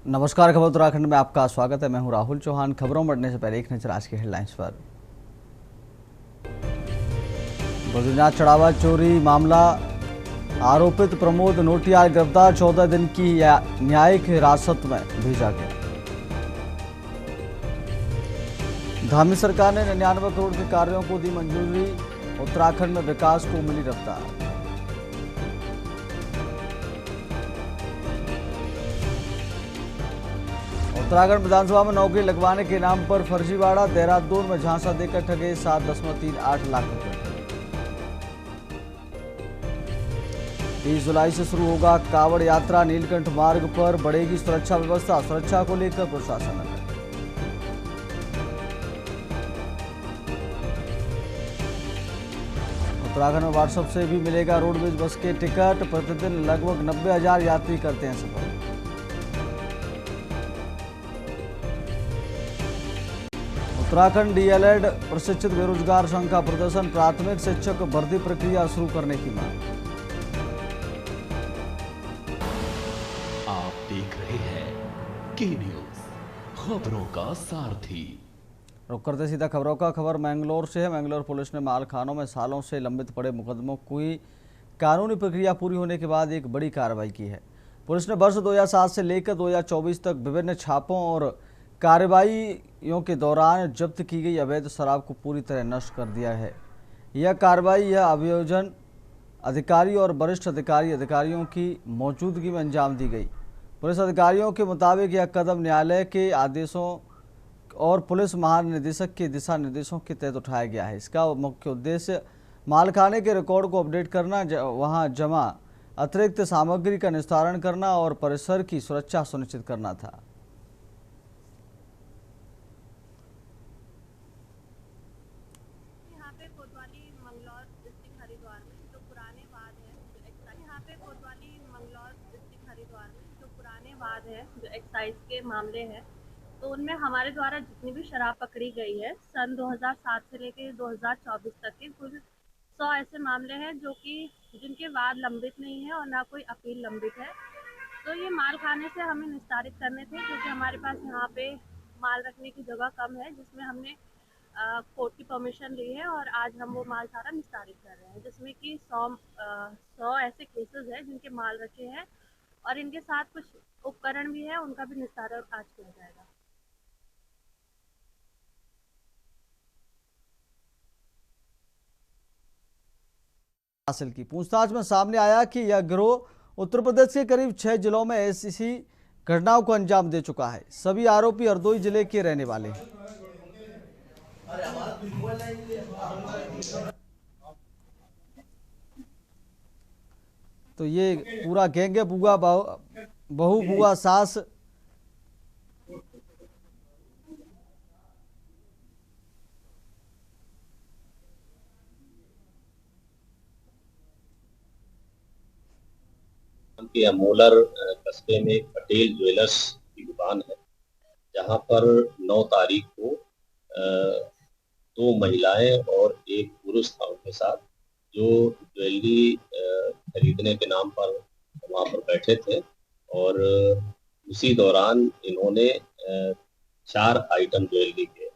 नमस्कार, खबर उत्तराखंड में आपका स्वागत है। मैं हूं राहुल चौहान। खबरों में बढ़ने से पहले एक नजर आज के हेडलाइंस पर। बद्रीनाथ चढ़ावा चोरी मामला, आरोपित प्रमोद नोटियाल गिरफ्तार, 14 दिन की न्यायिक हिरासत में भेजा गया। धामी सरकार ने 99 करोड़ के कार्यों को दी मंजूरी, उत्तराखंड में विकास को मिली रफ्तार। उत्तराखंड विधानसभा में नौकरी लगवाने के नाम पर फर्जीवाड़ा, देहरादून में झांसा देकर ठगे 7.38 लाख रुपए। 30 जुलाई से शुरू होगा कांवड़ यात्रा, नीलकंठ मार्ग पर बढ़ेगी सुरक्षा व्यवस्था, सुरक्षा को लेकर प्रशासन अलर्ट। उत्तराखंड में व्हाट्सएप से भी मिलेगा रोडवेज बस के टिकट, प्रतिदिन लगभग 90,000 यात्री करते हैं सफर। उत्तराखंड डीएलएड प्रशिक्षित बेरोजगार संघ का प्रदर्शन, प्राथमिक शिक्षक भर्ती प्रक्रिया शुरू करने की मांग। आप देख रहे हैं के न्यूज, खबरों का सारथी। रुक करते सीधा खबरों का। खबर मैंगलोर से है। मैंगलोर पुलिस ने मालखानों में सालों से लंबित पड़े मुकदमों की कानूनी प्रक्रिया पूरी होने के बाद एक बड़ी कार्रवाई की है। पुलिस ने वर्ष 2007 से लेकर 2024 तक विभिन्न छापों और कार्रवाइयों के दौरान जब्त की गई अवैध शराब को पूरी तरह नष्ट कर दिया है। यह अभियोजन अधिकारी और वरिष्ठ अधिकारियों की मौजूदगी में अंजाम दी गई। पुलिस अधिकारियों के मुताबिक यह कदम न्यायालय के आदेशों और पुलिस महानिदेशक के दिशा निर्देशों के तहत उठाया गया है। इसका मुख्य उद्देश्य मालखाने के रिकॉर्ड को अपडेट करना, वहां जमा अतिरिक्त सामग्री का निस्तारण करना और परिसर की सुरक्षा सुनिश्चित करना था। यहाँ पे कोतवाली मंगलौर डिस्ट्रिक्ट हरिद्वार में जो पुराने वाद है, जो पुराने वाद है, जो एक्साइज के मामले हैं, तो उनमें हमारे द्वारा जितनी भी शराब पकड़ी गई है सन 2007 से लेकर 2024 तक के कुल 100 ऐसे मामले हैं जो कि जिनके वाद लंबित नहीं है और ना कोई अपील लंबित है। तो ये माल खाने से हमें निस्तारित करने थे, क्योंकि हमारे पास यहाँ पे माल रखने की जगह कम है, जिसमें हमने कोर्ट की परमिशन ली है और आज हम वो माल सारा निस्तारित कर रहे हैं, जिसमें कि 100 ऐसे केसेस हैं जिनके माल रखे हैं और इनके साथ कुछ उपकरण भी है, उनका भी निस्तारण आज किया जाएगा। हासिल की पूछताछ में सामने आया कि यह गिरोह उत्तर प्रदेश के करीब 6 जिलों में ऐसी घटनाओं को अंजाम दे चुका है। सभी आरोपी हरदोई जिले के रहने वाले हैं। तो ये पूरा गैंग है। बुआ बहू बुआ सास के अमोलर कस्बे में एक पटेल ज्वेलर्स की दुकान है, जहां पर 9 तारीख को 2 महिलाएं और एक पुरुष था उनके साथ, जो ज्वेलरी खरीदने के नाम पर वहां पर बैठे थे। और उसी दौरान इन्होंने 4 आइटम ज्वेलरी के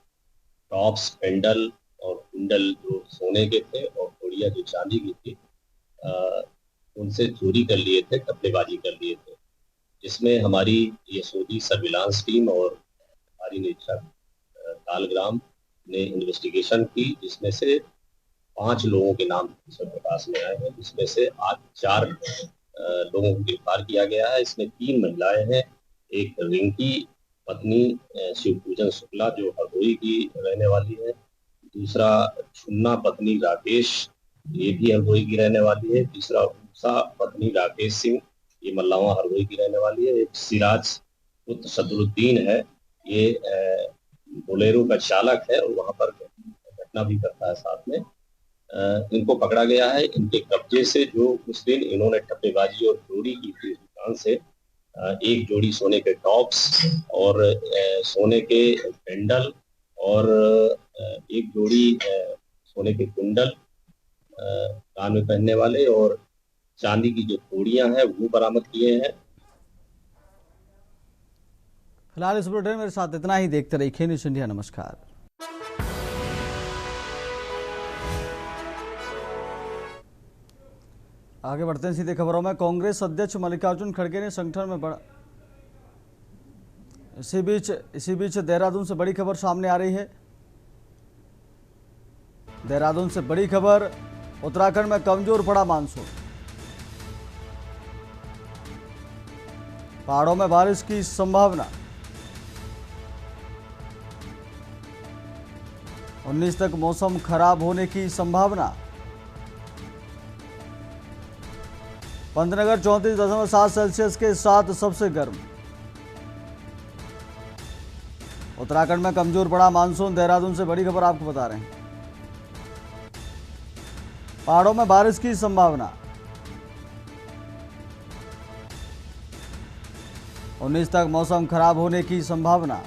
टॉप्स, पेंडल और कुंडल जो सोने के थे और गुड़िया जो चांदी की थी, उनसे चोरी कर लिए थे, टप्पेबाजी कर लिए थे। जिसमें हमारी यशोदी सर्विलांस टीम और हमारी निरीक्षक तालग्राम ने इन्वेस्टिगेशन की, जिसमें से 5 लोगों के नाम प्रकाश में आए हैं, जिसमें से आज 4 लोगों को गिरफ्तार किया गया है। इसमें 3 महिलाएं हैं। एक रिंकी पत्नी शिवपूजन शुक्ला जो हरदोई की रहने वाली है, दूसरा छुन्ना पत्नी राकेश, ये भी हरदोई की रहने वाली है, तीसरा उषा पत्नी राकेश सिंह, ये मल्लावा हरदोई की रहने वाली है, एक सिराज पुत्र सदरुद्दीन है, ये बोलेरो का चालक है और वहां पर घटना भी करता है साथ में। इनको पकड़ा गया है। इनके कब्जे से जो उस दिन इन्होंने टप्पेबाजी और चोरी की थी दुकान से, एक जोड़ी सोने के टॉप्स और सोने के पेंडल और एक जोड़ी सोने के कुंडल कान में पहनने वाले और चांदी की जो चूड़ियां हैं वो बरामद किए हैं। फिलहाल इस बुलेटिन में मेरे साथ इतना ही। देखते रहिए के न्यूज़ इंडिया। नमस्कार। आगे बढ़ते हैं सीधे खबरों में। कांग्रेस अध्यक्ष मल्लिकार्जुन खड़गे ने संगठन में बड़ा इसी बीच देहरादून से बड़ी खबर सामने आ रही है। देहरादून से बड़ी खबर, उत्तराखंड में कमजोर पड़ा मानसून। पहाड़ों में बारिश की संभावना। 19 तक मौसम खराब होने की संभावना। पंतनगर 34.7 सेल्सियस के साथ सबसे गर्म। उत्तराखंड में कमजोर पड़ा मानसून। देहरादून से बड़ी खबर आपको बता रहे हैं। पहाड़ों में बारिश की संभावना। 19 तक मौसम खराब होने की संभावना।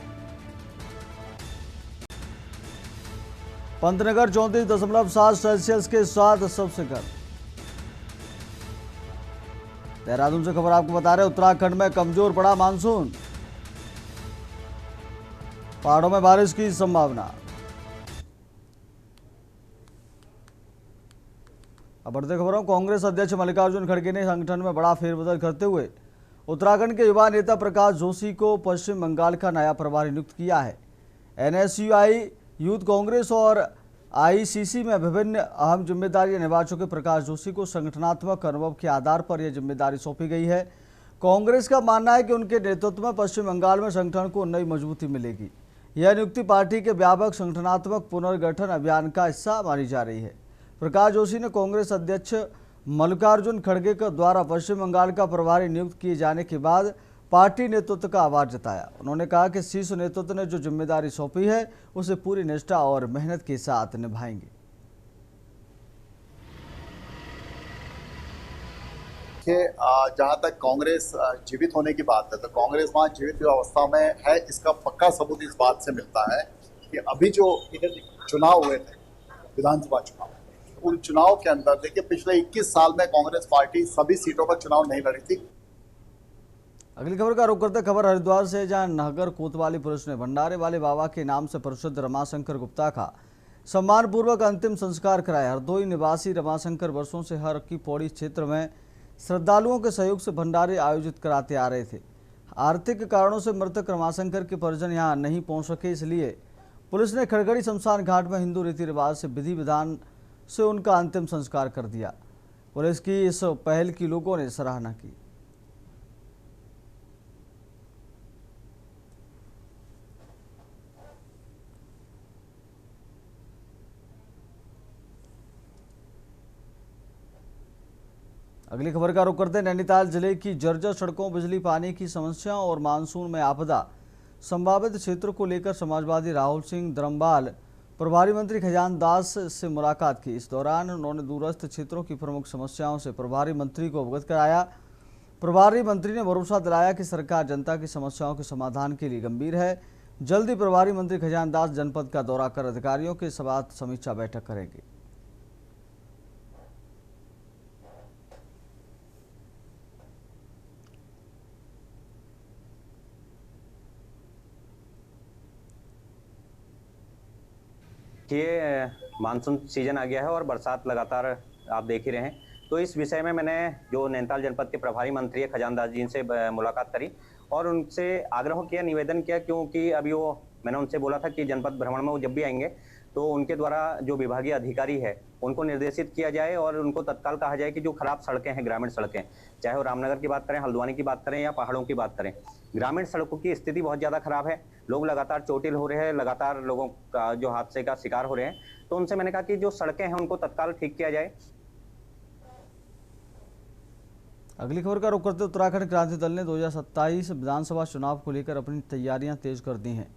पंतनगर 34.7 सेल्सियस के साथ सबसे गर्म। देहरादून से खबर आपको बता रहे हैं। उत्तराखंड में कमजोर पड़ा मानसून। पहाड़ों में बारिश की संभावना। अब बढ़ते खबरों। कांग्रेस अध्यक्ष मल्लिकार्जुन खड़गे ने संगठन में बड़ा फेरबदल करते हुए उत्तराखंड के युवा नेता प्रकाश जोशी को पश्चिम बंगाल का नया प्रभारी नियुक्त किया है। एनएसयूआई, यूथ कांग्रेस और आईसीसी में विभिन्न अहम जिम्मेदारियां निभा चुके प्रकाश जोशी को संगठनात्मक अनुभव के आधार पर यह जिम्मेदारी सौंपी गई है। कांग्रेस का मानना है कि उनके नेतृत्व में पश्चिम बंगाल में संगठन को नई मजबूती मिलेगी। यह नियुक्ति पार्टी के व्यापक संगठनात्मक पुनर्गठन अभियान का हिस्सा मानी जा रही है। प्रकाश जोशी ने कांग्रेस अध्यक्ष मल्लिकार्जुन खड़गे के द्वारा पश्चिम बंगाल का प्रभारी नियुक्त किए जाने के बाद पार्टी नेतृत्व का आभार जताया। उन्होंने कहा कि शीर्ष नेतृत्व ने जो जिम्मेदारी सौंपी है उसे पूरी निष्ठा और मेहनत के साथ निभाएंगे। जहाँ तक कांग्रेस जीवित होने की बात है तो कांग्रेस वहाँ जीवित अवस्था में है। इसका पक्का सबूत इस बात से मिलता है कि अभी जो चुनाव हुए थे, विधानसभा चुनाव, उन चुनाव के अंदर देखिए पिछले 21 साल में कांग्रेस पार्टी सभी सीटों पर चुनाव नहीं लड़ी थी। अगली खबर का रुख करते खबर हरिद्वार से, जहां नहगर कोतवाली पुलिस ने भंडारे वाले बाबा के नाम से प्रसिद्ध रमाशंकर गुप्ता का सम्मानपूर्वक अंतिम संस्कार कराया। हरदोई निवासी रमाशंकर वर्षों से हर की पौड़ी क्षेत्र में श्रद्धालुओं के सहयोग से भंडारे आयोजित कराते आ रहे थे। आर्थिक कारणों से मृतक रमाशंकर के परिजन यहां नहीं पहुंच सके, इसलिए पुलिस ने खड़गड़ी शमशान घाट में हिंदू रीति रिवाज से विधि विधान से उनका अंतिम संस्कार कर दिया। पुलिस की इस पहल की लोगों ने सराहना की। अगली खबर का रुख करते हैं। नैनीताल जिले की जर्जर सड़कों, बिजली पानी की समस्याओं और मानसून में आपदा संभावित क्षेत्र को लेकर समाजवादी राहुल सिंह द्रमबाल प्रभारी मंत्री खजान दास से मुलाकात की। इस दौरान उन्होंने दूरस्थ क्षेत्रों की प्रमुख समस्याओं से प्रभारी मंत्री को अवगत कराया। प्रभारी मंत्री ने भरोसा दिलाया कि सरकार जनता की समस्याओं के समाधान के लिए गंभीर है। जल्द ही प्रभारी मंत्री खजान दास जनपद का दौरा कर अधिकारियों के साथ समीक्षा बैठक करेंगे। ये मानसून सीजन आ गया है और बरसात लगातार आप देख ही रहे हैं, तो इस विषय में मैंने जो नैनीताल जनपद के प्रभारी मंत्री है खजान दास जी से मुलाकात करी और उनसे आग्रह किया, निवेदन किया, क्योंकि अभी मैंने उनसे बोला था कि जनपद भ्रमण में वो जब भी आएंगे तो उनके द्वारा जो विभागीय अधिकारी है उनको निर्देशित किया जाए और उनको तत्काल कहा जाए कि जो खराब सड़कें हैं, ग्रामीण सड़कें, चाहे वो रामनगर की बात करें, हल्द्वानी की बात करें या पहाड़ों की बात करें, ग्रामीण सड़कों की स्थिति बहुत ज़्यादा खराब है। लोग लगातार चोटिल हो रहे हैं, लगातार लोगों का जो हादसे का शिकार हो रहे हैं। तो उनसे मैंने कहा कि जो सड़कें हैं उनको तत्काल ठीक किया जाए। अगली खबर का रुख करते उत्तराखंड क्रांति दल ने 2027 विधानसभा चुनाव को लेकर अपनी तैयारियां तेज कर दी हैं।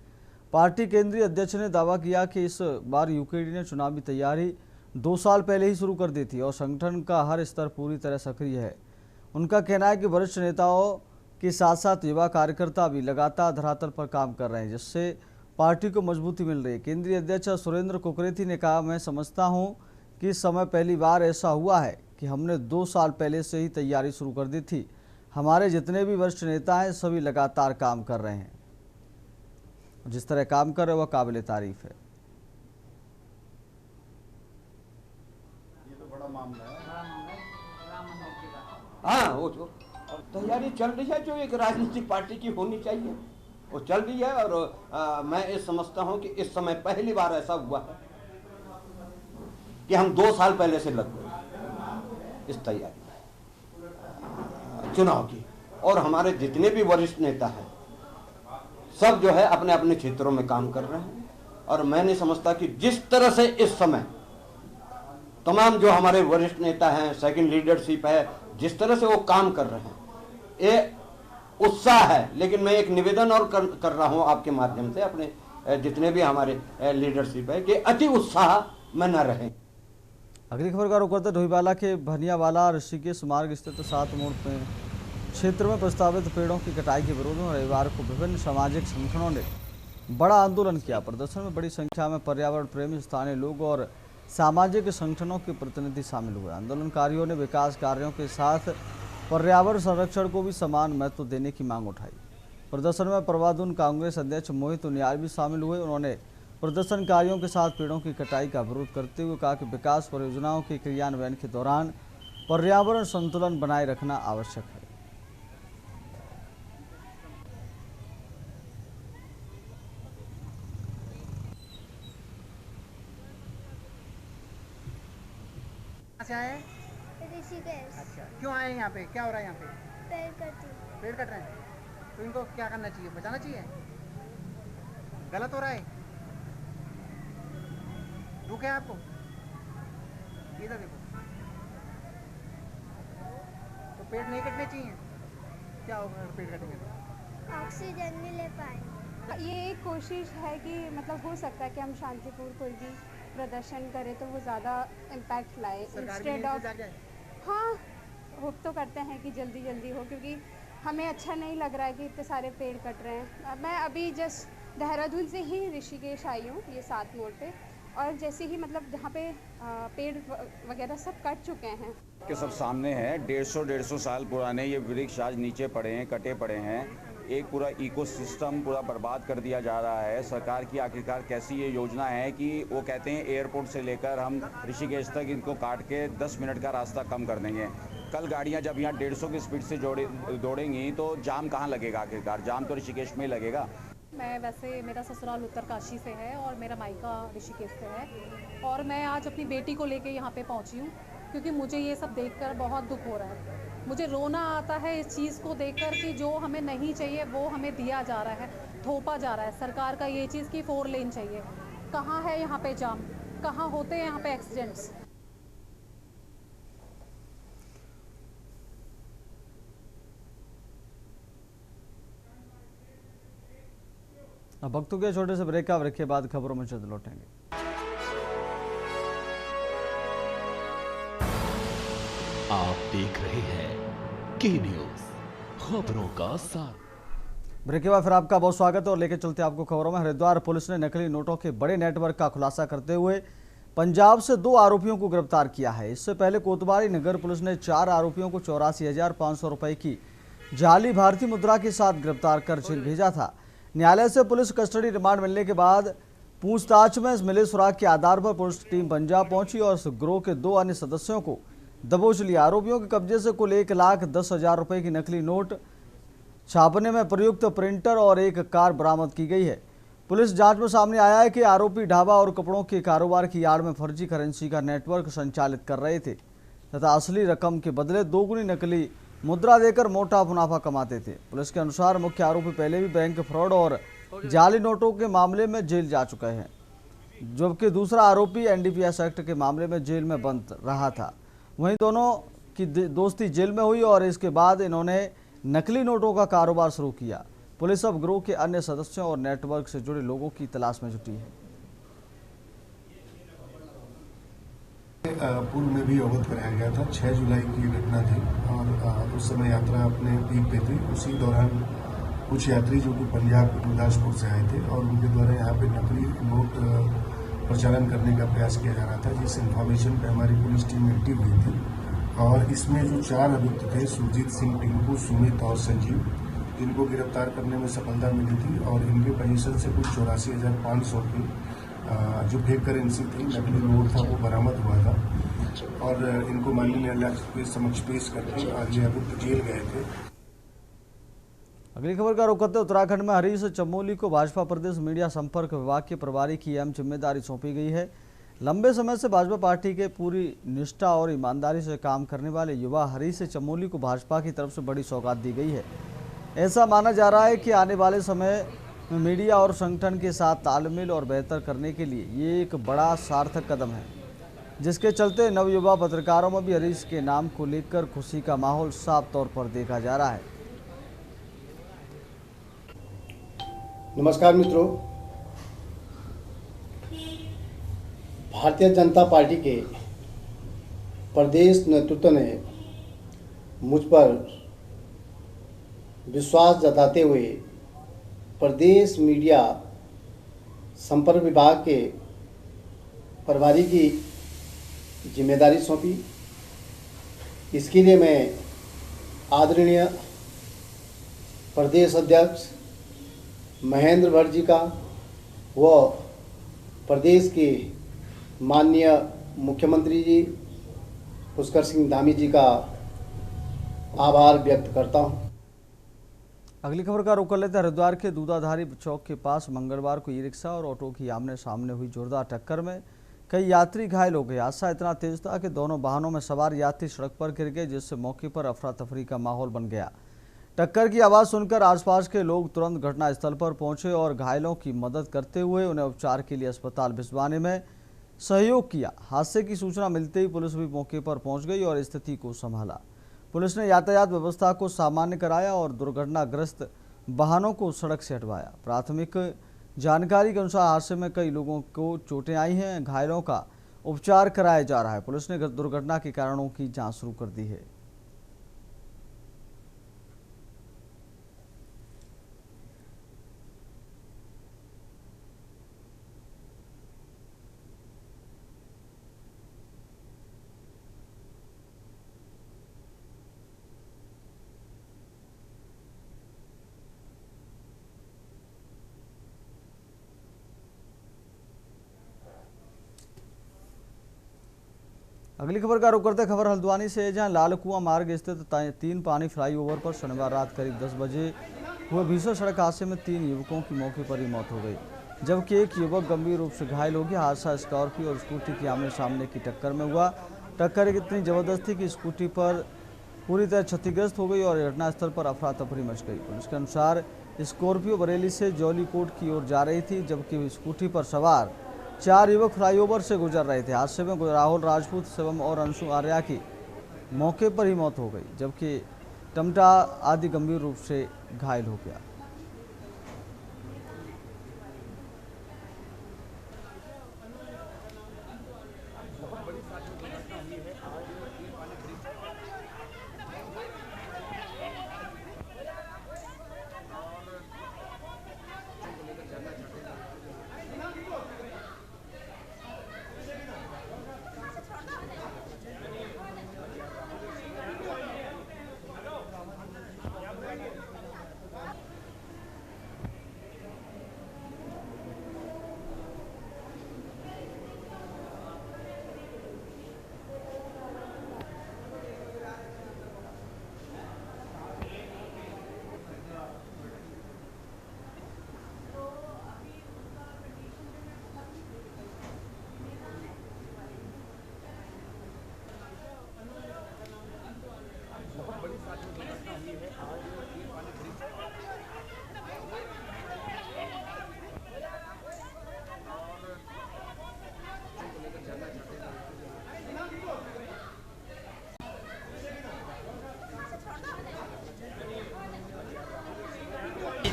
पार्टी केंद्रीय अध्यक्ष ने दावा किया कि इस बार यूकेडी ने चुनावी तैयारी 2 साल पहले ही शुरू कर दी थी और संगठन का हर स्तर पूरी तरह सक्रिय है। उनका कहना है कि वरिष्ठ नेताओं के साथ साथ युवा कार्यकर्ता भी लगातार धरातल पर काम कर रहे हैं, जिससे पार्टी को मजबूती मिल रही है। केंद्रीय अध्यक्ष सुरेंद्र कुकरेती ने कहा, मैं समझता हूं कि इस समय पहली बार ऐसा हुआ है कि हमने 2 साल पहले से ही तैयारी शुरू कर दी थी। हमारे जितने भी वरिष्ठ नेता हैं सभी लगातार काम कर रहे हैं। जिस तरह काम कर रहे वह काबिल तारीफ है। ये तो बड़ा मामला है। हाँ, वो तो और तैयारी चल रही है जो एक राजनीतिक पार्टी की होनी चाहिए, वो चल रही है। और मैं ये समझता हूँ कि इस समय पहली बार ऐसा हुआ है कि हम 2 साल पहले से लग गए इस तैयारी में चुनाव की, और हमारे जितने भी वरिष्ठ नेता हैं सब जो है अपने अपने क्षेत्रों में काम कर रहे हैं। और मैं नहीं समझता कि जिस तरह से इस समय तमाम जो हमारे वरिष्ठ नेता हैं, सेकंड लीडरशिप है, जिस तरह से वो काम कर रहे हैं, ये उत्साह है। लेकिन मैं एक निवेदन और कर रहा हूं आपके माध्यम से अपने जितने भी हमारे लीडरशिप है कि अति उत्साह में न रहे। अगली खबर का रुख करते ढोईवाला के भनियावाला ऋषिकेश मार्ग स्थित 7 मोड़ में क्षेत्र में प्रस्तावित पेड़ों की कटाई के विरोध में रविवार को विभिन्न सामाजिक संगठनों ने बड़ा आंदोलन किया। प्रदर्शन में बड़ी संख्या में पर्यावरण प्रेमी, स्थानीय लोग और सामाजिक संगठनों के प्रतिनिधि शामिल हुए। आंदोलनकारियों ने विकास कार्यों के साथ पर्यावरण संरक्षण को भी समान महत्व देने की मांग उठाई। प्रदर्शन में प्रवादुन कांग्रेस अध्यक्ष मोहित उनियाल भी शामिल हुए। उन्होंने प्रदर्शनकारियों के साथ पेड़ों की कटाई का विरोध करते हुए कहा कि विकास परियोजनाओं के क्रियान्वयन के दौरान पर्यावरण संतुलन बनाए रखना आवश्यक है। से आए? ऋषिकेश। अच्छा, क्यों आए यहाँ पे? क्या हो रहा है यहाँ पे? पेड़ कट रहे हैं। तो इनको क्या करना चाहिए? बचाना चाहिए? गलत हो रहा है? दुख है आपको? इधर देखो, तो पेड़ नहीं कटने चाहिए। क्या होगा अगर पेड़ कटेंगे तो? ऑक्सीजन नहीं ले पाएंगे। ये एक कोशिश है कि मतलब हो सकता है कि हम शांतिपूर्ण कोई भी प्रदर्शन करें तो वो ज़्यादा इम्पैक्ट लाए इंस्टेड ऑफ। हाँ, होप तो करते हैं कि जल्दी जल्दी हो, क्योंकि हमें अच्छा नहीं लग रहा है कि इतने सारे पेड़ कट रहे हैं। मैं अभी जस्ट देहरादून से ही ऋषिकेश आई हूँ, ये 7 मोड़ पे, और जैसे ही मतलब जहाँ पे पेड़ वगैरह सब कट चुके हैं के सब सामने है। 150 साल पुराने ये वृक्ष आज नीचे पड़े हैं, कटे पड़े हैं। एक पूरा इकोसिस्टम पूरा बर्बाद कर दिया जा रहा है। सरकार की आखिरकार कैसी ये योजना है कि वो कहते हैं एयरपोर्ट से लेकर हम ऋषिकेश तक इनको काट के 10 मिनट का रास्ता कम कर देंगे। कल गाड़ियां जब यहाँ 150 की स्पीड से दौड़ेंगी तो जाम कहाँ लगेगा? आखिरकार जाम तो ऋषिकेश में ही लगेगा। मैं वैसे मेरा ससुराल उत्तरकाशी से है और मेरा मायका ऋषिकेश से है, और मैं आज अपनी बेटी को लेके यहाँ पे पहुँची हूँ क्योंकि मुझे ये सब देखकर बहुत दुख हो रहा है। मुझे रोना आता है इस चीज़ को देखकर कि जो हमें नहीं चाहिए वो हमें दिया जा रहा है, थोपा जा रहा है। सरकार का ये चीज़ कि 4 लेन चाहिए। कहाँ है यहाँ पे जाम? कहाँ होते हैं यहाँ पे एक्सीडेंट्स? अब वक्त हो गया छोटे से ब्रेक का। ब्रेक के बाद खबरों में जल्द लौटेंगे। आप देख रहे हैं के न्यूज, खबरों का सार। ब्रेक के बाद फिर आपका बहुत स्वागत है और लेकर चलते आपको खबरों में। हरिद्वार पुलिस ने नकली नोटों के बड़े नेटवर्क का खुलासा करते हुए पंजाब से 2 आरोपियों को गिरफ्तार किया है। इससे पहले कोतवाली नगर पुलिस ने 4 आरोपियों को 84,500 रुपए की जाली भारतीय मुद्रा के साथ गिरफ्तार कर जेल भेजा था। न्यायालय से पुलिस कस्टडी रिमांड मिलने के बाद पूछताछ में मिले सुराग के आधार पर पुलिस टीम पंजाब पहुंची और इस गिरोह के 2 अन्य सदस्यों को दबोच लिया। आरोपियों के कब्जे से कुल 1,10,000 रुपए की नकली नोट, छापने में प्रयुक्त प्रिंटर और एक कार बरामद की गई है। पुलिस जांच में सामने आया है कि आरोपी ढाबा और कपड़ों के कारोबार की आड़ में फर्जी करेंसी का नेटवर्क संचालित कर रहे थे तथा असली रकम के बदले 2 गुनी नकली मुद्रा देकर मोटा मुनाफा कमाते थे। पुलिस के अनुसार मुख्य आरोपी पहले भी बैंक फ्रॉड और जाली नोटों के मामले में जेल जा चुके हैं, जबकि दूसरा आरोपी NDPS एक्ट के मामले में जेल में बंद रहा था। वहीं दोनों की दोस्ती जेल में हुई और इसके बाद इन्होंने नकली नोटों का कारोबार शुरू किया। पुलिस अब गिरोह के अन्य सदस्यों और नेटवर्क से जुड़े लोगों की तलाश में जुटी है। पूर्व में भी अवगत कराया गया था। 6 जुलाई की घटना थी और उस समय यात्रा अपने पीक पे थी। उसी दौरान कुछ यात्री जो कि पंजाब के गुरदासपुर से आए थे और उनके द्वारा यहाँ पे नकली नोट प्रचालन करने का प्रयास किया जा रहा था, जिस इन्फॉर्मेशन पे हमारी पुलिस टीम एक्टिव हुई थी। और इसमें जो 4 अभियुक्त थे, सुरजीत सिंह, टिंकू, सुमित और संजीव, इनको गिरफ्तार करने में सफलता मिली थी और इनके पोजीशन से कुछ 84,500 की जो फेक करेंसी थी, नकली नोट था, वो बरामद हुआ था और इनको माननीय न्यायालय के समक्ष पेश करके आज अभियुक्त जेल गए थे। अगली खबर का रुख करते उत्तराखंड में हरीश चमोली को भाजपा प्रदेश मीडिया संपर्क विभाग के प्रभारी की अहम जिम्मेदारी सौंपी गई है। लंबे समय से भाजपा पार्टी के पूरी निष्ठा और ईमानदारी से काम करने वाले युवा हरीश चमोली को भाजपा की तरफ से बड़ी सौगात दी गई है। ऐसा माना जा रहा है कि आने वाले समय में मीडिया और संगठन के साथ तालमेल और बेहतर करने के लिए ये एक बड़ा सार्थक कदम है, जिसके चलते नवयुवा पत्रकारों में भी हरीश के नाम को लेकर खुशी का माहौल साफ तौर पर देखा जा रहा है। नमस्कार मित्रों, भारतीय जनता पार्टी के प्रदेश नेतृत्व ने मुझ पर विश्वास जताते हुए प्रदेश मीडिया संपर्क विभाग के प्रभारी की जिम्मेदारी सौंपी। इसके लिए मैं आदरणीय प्रदेश अध्यक्ष महेंद्र भट्ट जी का व प्रदेश के माननीय मुख्यमंत्री जी पुष्कर सिंह धामी जी का आभार व्यक्त करता हूं। अगली खबर का रुख कर लेते हैं। हरिद्वार के दूधाधारी चौक के पास मंगलवार को ई रिक्शा और ऑटो की आमने सामने हुई जोरदार टक्कर में कई यात्री घायल हो गए। हादसा इतना तेज था कि दोनों वाहनों में सवार यात्री सड़क पर गिर गए, जिससे मौके पर अफरा तफरी का माहौल बन गया। टक्कर की आवाज़ सुनकर आसपास के लोग तुरंत घटनास्थल पर पहुंचे और घायलों की मदद करते हुए उन्हें उपचार के लिए अस्पताल भिजवाने में सहयोग किया। हादसे की सूचना मिलते ही पुलिस भी मौके पर पहुंच गई और स्थिति को संभाला। पुलिस ने यातायात व्यवस्था को सामान्य कराया और दुर्घटनाग्रस्त वाहनों को सड़क से हटवाया। प्राथमिक जानकारी के अनुसार हादसे में कई लोगों को चोटें आई हैं। घायलों का उपचार कराया जा रहा है। पुलिस ने दुर्घटना के कारणों की जांच शुरू कर दी है। अगली खबर का रुख करते खबर हल्द्वानी से, जहां लाल कुआं मार्ग स्थित 3 पानी फ्लाईओवर पर शनिवार रात करीब 10 बजे हुए भीषण सड़क हादसे में 3 युवकों की मौके पर ही मौत हो गई, जबकि एक युवक गंभीर रूप से घायल हो गया। हादसा स्कॉर्पियो और स्कूटी की आमने सामने की टक्कर में हुआ। टक्कर इतनी जबरदस्त थी कि स्कूटी पर पूरी तरह क्षतिग्रस्त हो गई और घटनास्थल पर अफरा तफरी मच गई। पुलिस के अनुसार स्कॉर्पियो बरेली से जौलीकोट की ओर जा रही थी, जबकि स्कूटी पर सवार 4 युवक फ्लाईओवर से गुजर रहे थे। हादसे में राहुल राजपूत शिवम और अंशु आर्या की मौके पर ही मौत हो गई, जबकि टमटा आदि गंभीर रूप से घायल हो गया।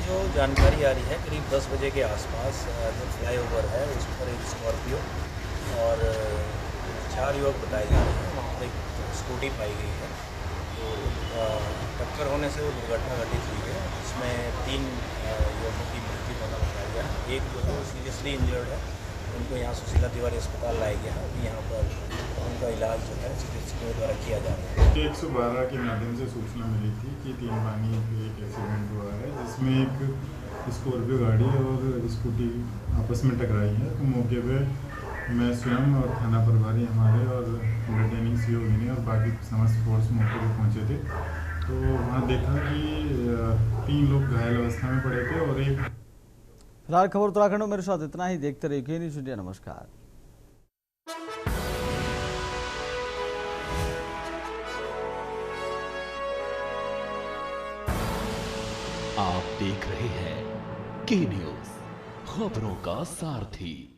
जो जानकारी आ रही है, करीब 10 बजे के आसपास जो फ्लाईओवर है उस पर एक स्कॉर्पियो और 4 युवक बताए जा रहे हैं, वहाँ पर एक स्कूटी पाई गई है। तो टक्कर होने से वो दुर्घटना घटित हुई है, जिसमें 3 युवकों की मृत्यु होना बताया गया है। एक जो है वो सीरियसली इंजर्ड है उनको यहाँ सुशीला तिवारी अस्पताल लाया गया है। अभी यहाँ पर उनका इलाज जो है चिकित्सकों द्वारा किया जा रहा है। 112 के माध्यम से सूचना मिली थी कि तीनपानी पे एक एक्सीडेंट हुआ है जिसमें एक स्कॉर्पियो गाड़ी और स्कूटी आपस में टकराई है। तो मौके पे मैं स्वयं और थाना प्रभारी हमारे और रिटर्निंग सीओ गिनी और बाकी समस्त फोर्स मौके पे पहुँचे थे। तो वहाँ देखा कि 3 लोग घायल अवस्था में पड़े थे और एक। फिलहाल खबर उत्तराखंड में मेरे साथ इतना ही। देखते रहिए के न्यूज़ इंडिया। नमस्कार। आप देख रहे हैं के न्यूज़, खबरों का सारथी।